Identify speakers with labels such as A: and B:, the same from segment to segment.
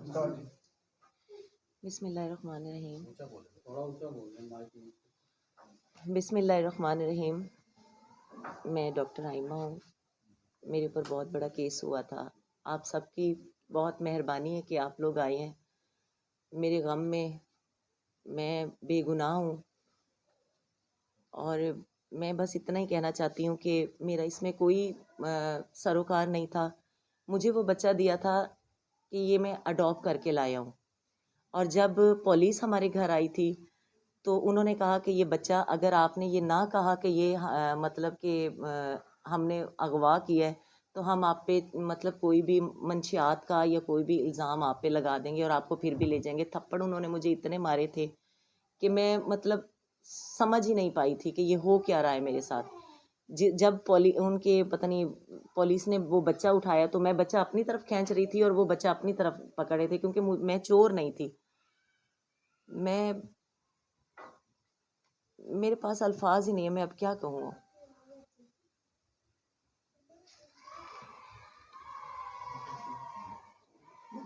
A: बिस्मिल्लाहिर्रहमानिर्रहीम। बिस्मिल्लाहिर्रहमानिर्रहीम। मैं डॉक्टर आइमा हूँ। मेरे ऊपर बहुत बड़ा केस हुआ था। आप सबकी बहुत मेहरबानी है कि आप लोग आए हैं। मेरे गम में मैं बेगुनाह हूँ और मैं बस इतना ही कहना चाहती हूँ कि मेरा इसमें कोई सरोकार नहीं था। मुझे वो बच्चा दिया था कि ये मैं अडॉप्ट करके लाया हूँ। और जब पुलिस हमारे घर आई थी तो उन्होंने कहा कि ये बच्चा, अगर आपने ये ना कहा कि ये मतलब कि हमने अगवा किया है, तो हम आप पे मतलब कोई भी मंशियात का या कोई भी इल्ज़ाम आप पे लगा देंगे और आपको फिर भी ले जाएंगे। थप्पड़ उन्होंने मुझे इतने मारे थे कि मैं मतलब समझ ही नहीं पाई थी कि ये हो क्या रहा है मेरे साथ। जब उनके पता नहीं पुलिस ने वो बच्चा उठाया तो मैं बच्चा अपनी तरफ खींच रही थी और वो बच्चा अपनी तरफ पकड़े थे, क्योंकि मैं चोर नहीं थी। मैं मेरे पास अल्फाज ही नहीं है, मैं अब क्या कहूँ।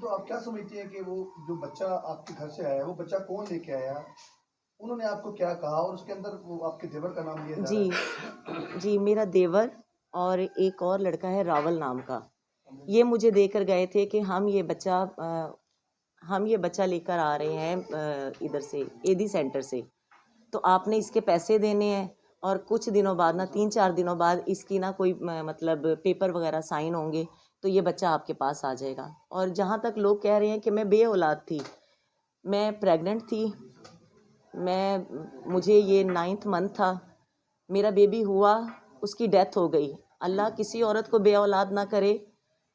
B: तो आप क्या समझती हैं कि वो जो बच्चा आपके घर से आया, वो बच्चा कौन लेके आया, उन्होंने आपको क्या कहा, और उसके अंदर वो आपके देवर का नाम लिया जा रहा है?
A: जी, मेरा देवर और एक और लड़का है रावल नाम का। ये मुझे देकर गए थे कि हम ये बच्चा लेकर आ रहे हैं इधर से एडी सेंटर से, तो आपने इसके पैसे देने हैं और कुछ दिनों बाद ना 3-4 दिनों बाद इसकी ना कोई मतलब पेपर वगैरह साइन होंगे तो ये बच्चा आपके पास आ जाएगा। और जहाँ तक लोग कह रहे हैं कि मैं बे औलाद थी, मैं प्रेग्नेंट थी। मुझे ये 9th मंथ था, मेरा बेबी हुआ, उसकी डेथ हो गई। अल्लाह किसी औरत को बे औलाद ना करे।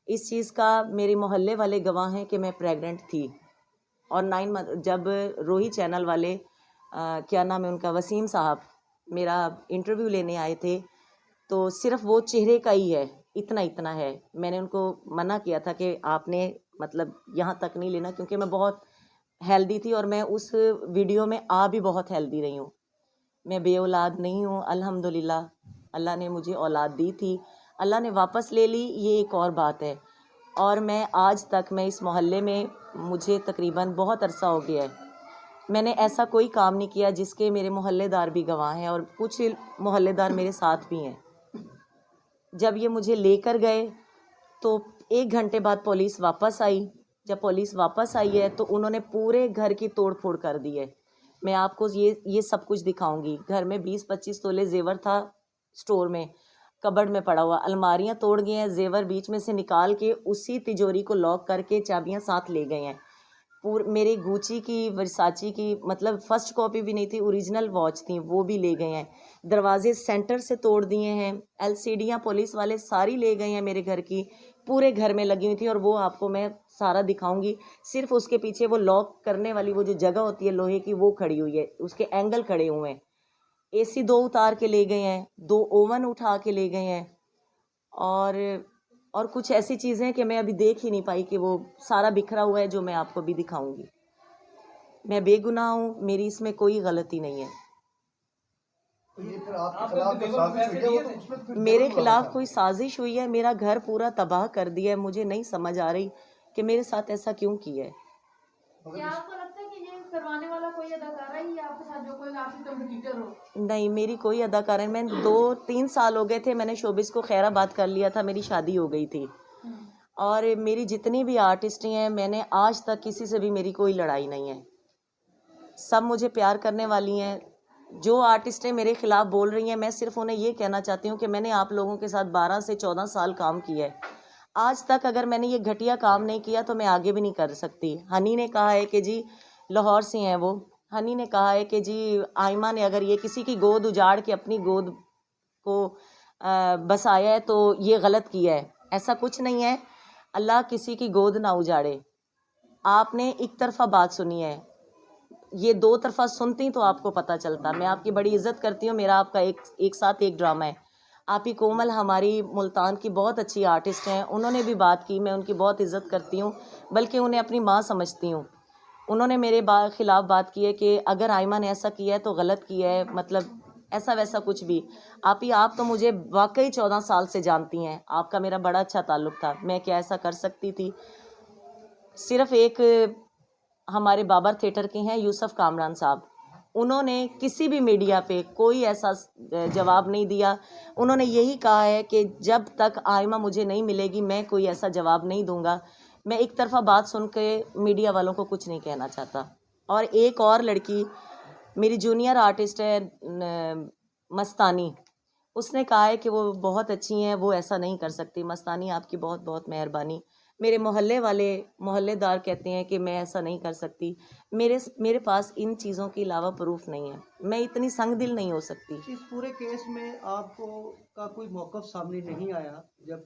A: इस चीज़ का मेरे मोहल्ले वाले गवाह हैं कि मैं प्रेग्नेंट थी। और 9 मंथ जब रोही चैनल वाले क्या नाम है उनका, वसीम साहब, मेरा इंटरव्यू लेने आए थे, तो सिर्फ वो चेहरे का ही है, इतना इतना है। मैंने उनको मना किया था कि आपने मतलब यहाँ तक नहीं लेना, क्योंकि मैं बहुत हेल्दी थी और मैं उस वीडियो में आ भी बहुत हेल्दी रही हूँ। मैं बे औलाद नहीं हूँ, अल्हम्दुलिल्लाह। अल्लाह ने मुझे औलाद दी थी, अल्लाह ने वापस ले ली, ये एक और बात है। और मैं आज तक, मैं इस मोहल्ले में मुझे तकरीबन बहुत अरसा हो गया है, मैंने ऐसा कोई काम नहीं किया जिसके मेरे मोहल्लेदार भी गवाह हैं और कुछ मोहल्लेदार मेरे साथ भी हैं। जब ये मुझे लेकर गए तो 1 घंटे बाद पुलिस वापस आई। जब पुलिस वापस आई है तो उन्होंने पूरे घर की तोड़ फोड़ कर दी है। मैं आपको ये सब कुछ दिखाऊंगी। घर में 20-25 तोले जेवर था, स्टोर में कबर्ड में पड़ा हुआ। अलमारियां तोड़ गए हैं, जेवर बीच में से निकाल के उसी तिजोरी को लॉक करके चाबियां साथ ले गए हैं। मेरी गुची की, वर्साची की मतलब फर्स्ट कॉपी भी नहीं थी, ओरिजिनल वॉच थी, वो भी ले गए हैं। दरवाजे सेंटर से तोड़ दिए हैं। एलसीडियाँ पुलिस वाले सारी ले गए हैं मेरे घर की, पूरे घर में लगी हुई थी और वो आपको मैं सारा दिखाऊंगी। सिर्फ उसके पीछे वो लॉक करने वाली वो जो जगह होती है लोहे की, वो खड़ी हुई है, उसके एंगल खड़े हुए हैं। एसी 2 उतार के ले गए हैं, 2 ओवन उठा के ले गए हैं। और कुछ ऐसी चीज़ें हैं कि मैं अभी देख ही नहीं पाई कि वो सारा बिखरा हुआ है, जो मैं आपको भी दिखाऊंगी। मैं बेगुनाह हूँ, मेरी इसमें कोई गलती नहीं है।
B: तो ये फिर आपके खिलाफ जो साजिश हुई है, वो तो उसमें तो फिर
A: मेरे
B: देवर बुलाना
A: खिलाफ
B: था।
A: कोई साजिश हुई है, मेरा घर पूरा तबाह कर दिया है। मुझे नहीं समझ आ रही कि मेरे साथ ऐसा क्यों किया है।
C: क्या आपको लगता है कि ये करवाने वाला कोई अदाकारा ही है आपके साथ, जो कोई आपकी कम्पिटिटर हो?
A: नहीं, मेरी कोई अदाकारा नहीं। मैं 2-3 साल हो गए थे, मैंने शोबिस को खैराबाद कर लिया था, मेरी शादी हो गई थी। और मेरी जितनी भी आर्टिस्ट हैं, मैंने आज तक किसी से भी मेरी कोई लड़ाई नहीं है। सब मुझे प्यार करने वाली हैं। जो आर्टिस्टें मेरे खिलाफ बोल रही हैं, मैं सिर्फ उन्हें ये कहना चाहती हूँ कि मैंने आप लोगों के साथ 12 से 14 साल काम किया है। आज तक अगर मैंने ये घटिया काम नहीं किया तो मैं आगे भी नहीं कर सकती। हनी ने कहा है कि जी, लाहौर से हैं वो, हनी ने कहा है कि जी आयमा ने अगर ये किसी की गोद उजाड़ के अपनी गोद को बसाया है तो ये गलत किया है। ऐसा कुछ नहीं है, अल्लाह किसी की गोद ना उजाड़े। आपने एक तरफा बात सुनी है, ये 2 तरफा सुनती तो आपको पता चलता। मैं आपकी बड़ी इज्जत करती हूँ, मेरा आपका एक साथ एक ड्रामा है। आप ही कोमल हमारी मुल्तान की बहुत अच्छी आर्टिस्ट हैं, उन्होंने भी बात की, मैं उनकी बहुत इज्जत करती हूँ, बल्कि उन्हें अपनी माँ समझती हूँ। उन्होंने मेरे खिलाफ बात की है कि अगर आयमा ने ऐसा किया है तो गलत किया है, मतलब ऐसा वैसा कुछ भी। आप तो मुझे वाकई 14 साल से जानती हैं, आपका मेरा बड़ा अच्छा ताल्लुक़ था, मैं क्या ऐसा कर सकती थी? सिर्फ एक हमारे बाबर थिएटर के हैं यूसुफ कामरान साहब, उन्होंने किसी भी मीडिया पे कोई ऐसा जवाब नहीं दिया। उन्होंने यही कहा है कि जब तक आयमा मुझे नहीं मिलेगी मैं कोई ऐसा जवाब नहीं दूंगा। मैं एक तरफा बात सुन के मीडिया वालों को कुछ नहीं कहना चाहता। और एक और लड़की मेरी जूनियर आर्टिस्ट है मस्तानी, उसने कहा है कि वो बहुत अच्छी हैं, वो ऐसा नहीं कर सकती। मस्तानी आपकी बहुत बहुत मेहरबानी। मेरे मोहल्लेदार कहते हैं कि मैं ऐसा नहीं कर सकती। मेरे पास इन चीज़ों के अलावा प्रूफ नहीं है, मैं इतनी संगदिल नहीं हो सकती।
D: इस पूरे केस में आपको का कोई मौक़िफ़ सामने नहीं आया जब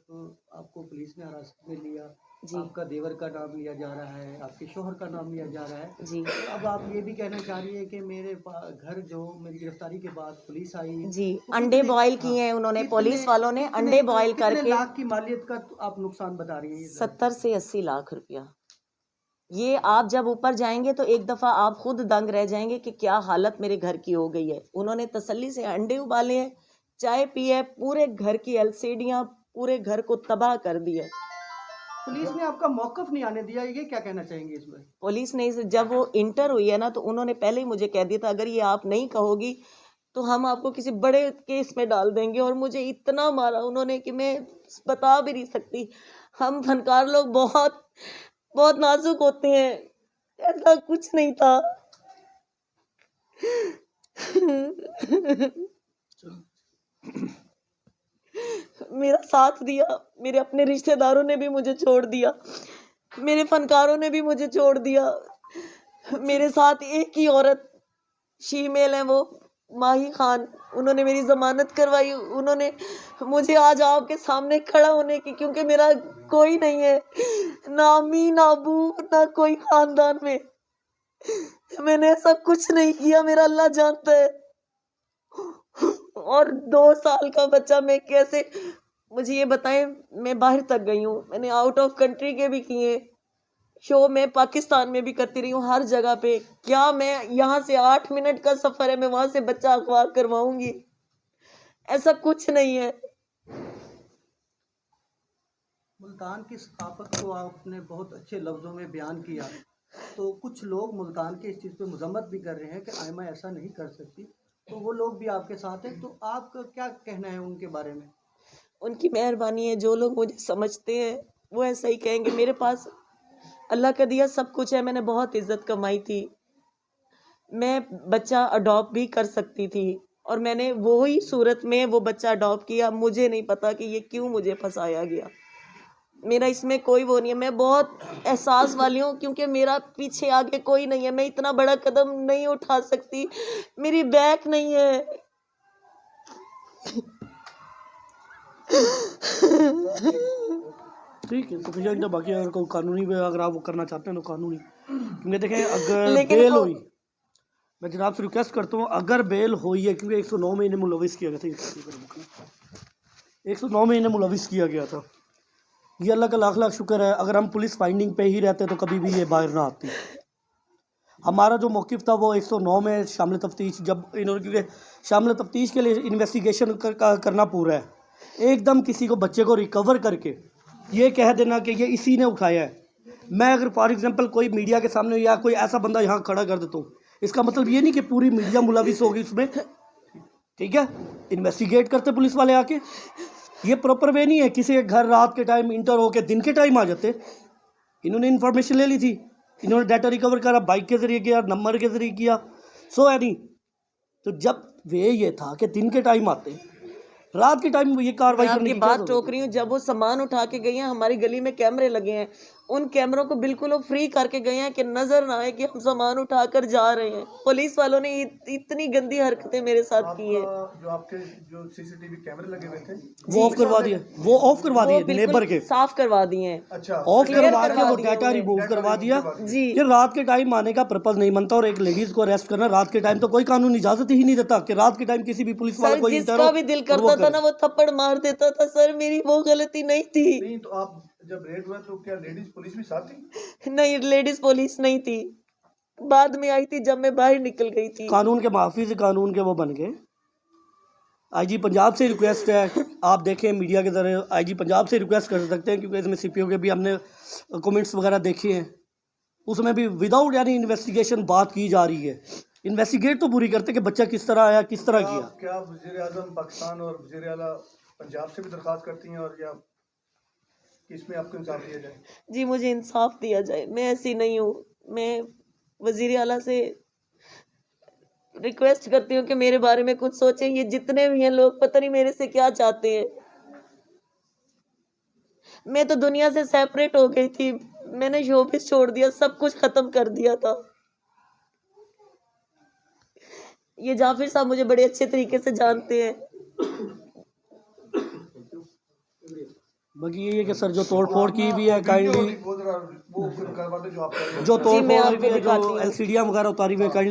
D: आपको पुलिस ने हिरासत में लिया?
A: जी।
D: आपका देवर का नाम लिया जा रहा है, आपके शौहर का नाम लिया जा रहा है।
A: जी
D: तो अब आप ये भी कहना चाह रही हैं कि मेरे घर जो मेरी गिरफ्तारी के बाद पुलिस आई
A: जी,
D: तो
A: अंडे
D: कितने-
A: बॉयल
D: हाँ,
A: किए हैं उन्होंने,
D: कितने-
A: पुलिस वालों ने
D: कितने-
A: अंडे बॉयल
D: कितने
A: करके
D: लाख की मालियत का तो आप नुकसान बता रही हैं ये?
A: 70 से 80 लाख रुपया। ये आप जब ऊपर जाएंगे तो एक दफ़ा आप खुद दंग रह जाएंगे कि क्या हालत मेरे घर की हो गई है। उन्होंने तसल्ली से अंडे उबाले हैं, चाय पी है, पूरे घर की एलसीडियाँ पूरे घर को तबाह कर दिया।
D: पुलिस ने आपका मौक़िफ़ नहीं आने दिया, ये क्या कहना चाहेंगे इसमें?
A: पुलिस ने जब वो इंटर हुई है ना तो उन्होंने पहले ही मुझे कह दिया था अगर ये आप नहीं कहोगी तो हम आपको किसी बड़े केस में डाल देंगे। और मुझे इतना मारा उन्होंने कि मैं बता भी नहीं सकती। हम फनकार लोग बहुत बहुत नाजुक होते हैं, ऐसा कुछ नहीं था। मेरा साथ दिया, मेरे अपने रिश्तेदारों ने भी मुझे छोड़ दिया, मेरे फनकारों ने भी मुझे छोड़ दिया। मेरे साथ एक ही औरत शीमेल है, वो माही खान, उन्होंने मेरी ज़मानत करवाई। उन्होंने मुझे आज आपके सामने खड़ा होने की, क्योंकि मेरा कोई नहीं है, ना अम्मी ना अबू ना कोई ख़ानदान में, मैंने ऐसा कुछ नहीं किया, मेरा अल्लाह जानता है। और 2 साल का बच्चा मैं कैसे, मुझे ये बताएं, मैं बाहर तक गई हूँ, मैंने आउट ऑफ कंट्री के भी किए शो, मैं पाकिस्तान में भी करती रही हूँ, हर जगह पे। क्या मैं यहाँ से 8 मिनट का सफ़र है, मैं वहाँ से बच्चा अगवा करवाऊंगी? ऐसा कुछ नहीं है।
D: मुल्तान की सकाफत को आपने बहुत अच्छे लफ्ज़ों में बयान किया, तो कुछ लोग मुल्तान के इस चीज़ पे मजम्मत भी कर रहे हैं कि आयमा ऐसा नहीं कर सकती, तो वो लोग भी आपके साथ हैं, तो आपका क्या कहना है उनके बारे में?
A: उनकी मेहरबानी है, जो लोग मुझे समझते हैं वो ऐसा ही कहेंगे। मेरे पास अल्लाह का दिया सब कुछ है, मैंने बहुत इज्जत कमाई थी, मैं बच्चा अडॉप्ट भी कर सकती थी और मैंने वही सूरत में वो बच्चा अडॉप्ट किया। मुझे नहीं पता कि ये क्यों मुझे फंसाया गया, मेरा इसमें कोई वो नहीं है। मैं बहुत एहसास वाली हूँ, क्योंकि मेरा पीछे आगे कोई नहीं है, मैं इतना बड़ा कदम नहीं उठा सकती, मेरी बैक नहीं है।
E: ठीक है, तो भैया बाकी अगर कोई कानूनी भी अगर आप वो करना चाहते हैं तो कानूनी, क्योंकि देखें अगर
A: लेकिन
E: बेल
A: वो-
E: हुई, मैं जनाब से रिक्वेस्ट करता हूँ अगर बेल हुई है, क्योंकि 109 में इन्हें मुलविस किया गया था, 109 में इन्हें मुलविस किया गया था। ये अल्लाह का लाख लाख शुक्र है, अगर हम पुलिस फाइंडिंग पे ही रहते तो कभी भी ये बाहर ना आती। हमारा जो मौक़िफ़ था वो 109 में शामिल तफ्तीश, जब इन्होंने, क्योंकि शामिल तफ्तीश के लिए इन्वेस्टिगेशन करना पूरा है, एकदम किसी को बच्चे को रिकवर करके ये कह देना कि ये इसी ने उठाया है। मैं अगर फॉर एग्जांपल कोई मीडिया के सामने या कोई ऐसा बंदा यहाँ खड़ा कर देता हूँ, इसका मतलब ये नहीं कि पूरी मीडिया मुलविस होगी उसमें, ठीक है। इन्वेस्टिगेट करते पुलिस वाले आके, ये प्रॉपर वे नहीं है किसी के घर रात के टाइम इंटर हो के दिन के टाइम आ जाते। इन्होंने इन्फॉर्मेशन ले ली थी, इन्होंने डाटा रिकवर करा, बाइक के ज़रिए किया, नंबर के ज़रिए किया, सो है नहीं। तो जब वे ये था कि दिन के टाइम आते, रात के टाइम ये कार्रवाई
A: मैं
E: करने
A: आपकी
E: की क्या
A: बात
E: जरूरत
A: टोक रही हूँ, जब वो सामान उठा के गई हैं, हमारी गली में कैमरे लगे हैं, उन कैमरों को बिल्कुल वो फ्री करके गए हैं कि नजर ना आए कि हम सामान उठाकर जा रहे हैं। पुलिस वालों ने इतनी गंदी हरकतें मेरे साथ की हैं।
B: जो आपके जो सीसीटीवी कैमरे लगे हुए थे
E: वो ऑफ करवा दिए, वो ऑफ करवा
A: वो
E: दिए नेबर के,
A: बिल्कुल साफ करवा दिए हैं।
B: अच्छा
E: ऑफ
A: Clear
E: करवा के
A: करवा
E: वो
A: दिया
E: डाटा
A: उन्होंने।
E: रिमूव करवा दिया।
A: जी।
E: ये रात के टाइम आने का पर्पज नहीं बनता, और एक लेडीज को अरेस्ट करना रात के टाइम तो कोई कानून इजाजत ही नहीं देता कि रात के टाइम किसी भी पुलिस वाला
A: सर
E: कोई इंटर
A: जिसका
E: हो
A: भी दिल
E: और वो
A: करता था
E: करे।
A: ना वो थप्पड़ मार देता था। सर मेरी वो गलती नहीं थी।
B: नहीं तो आप जब रेड हुआ तो क्या लेडीज पुलिस भी साथ थी?
A: नहीं, लेडीज पुलिस नहीं थी, बाद में आई थी जब मैं बाहर निकल गई थी।
E: कानून के मुहाफिज कानून के वो बन गए। आईजी पंजाब से रिक्वेस्ट है, आप देखें मीडिया के जरिए आईजी पंजाब से रिक्वेस्ट कर सकते हैं, क्योंकि इसमें सीपीओ के भी हमने कमेंट्स वगैरह देखे हैं उसमें भी विदाउट यानी इन्वेस्टिगेशन बात की जा रही है। इन्वेस्टिगेट तो पूरी करते कि बच्चा किस तरह आया, किस तरह किया।
B: क्या वज़ीर आज़म पाकिस्तान और वज़ीर आला पंजाब से भी दरख्वास्त करती हैं और या इसमें आपको इंसाफ दिया जाए?
A: जी मुझे इंसाफ दिया जाए, मैं ऐसी नहीं हूँ। मैं वज़ीर आला से रिक्वेस्ट करती हूँ कि मेरे बारे में कुछ सोचें। ये जितने भी हैं लोग पता नहीं मेरे से क्या चाहते हैं। मैं तो दुनिया से सेपरेट हो गई थी, मैंने शोबिस छोड़ दिया, सब कुछ खत्म कर दिया था। ये जाफिर साहब मुझे बड़े अच्छे तरीके से जानते हैं।
E: बाकी ये है कि सर जो तोड़ फोड़ की भी है काइंडली,
B: वो फिर करवा दो जो आप कर रहे हैं।
E: जो
A: जी,
E: तोड़
A: मैं
E: फोड़
A: आपको
E: भी है,
A: दिखाती
E: जो
A: हूँ।
E: एलसीडियां वगैरह उतारी हुई है काइंडली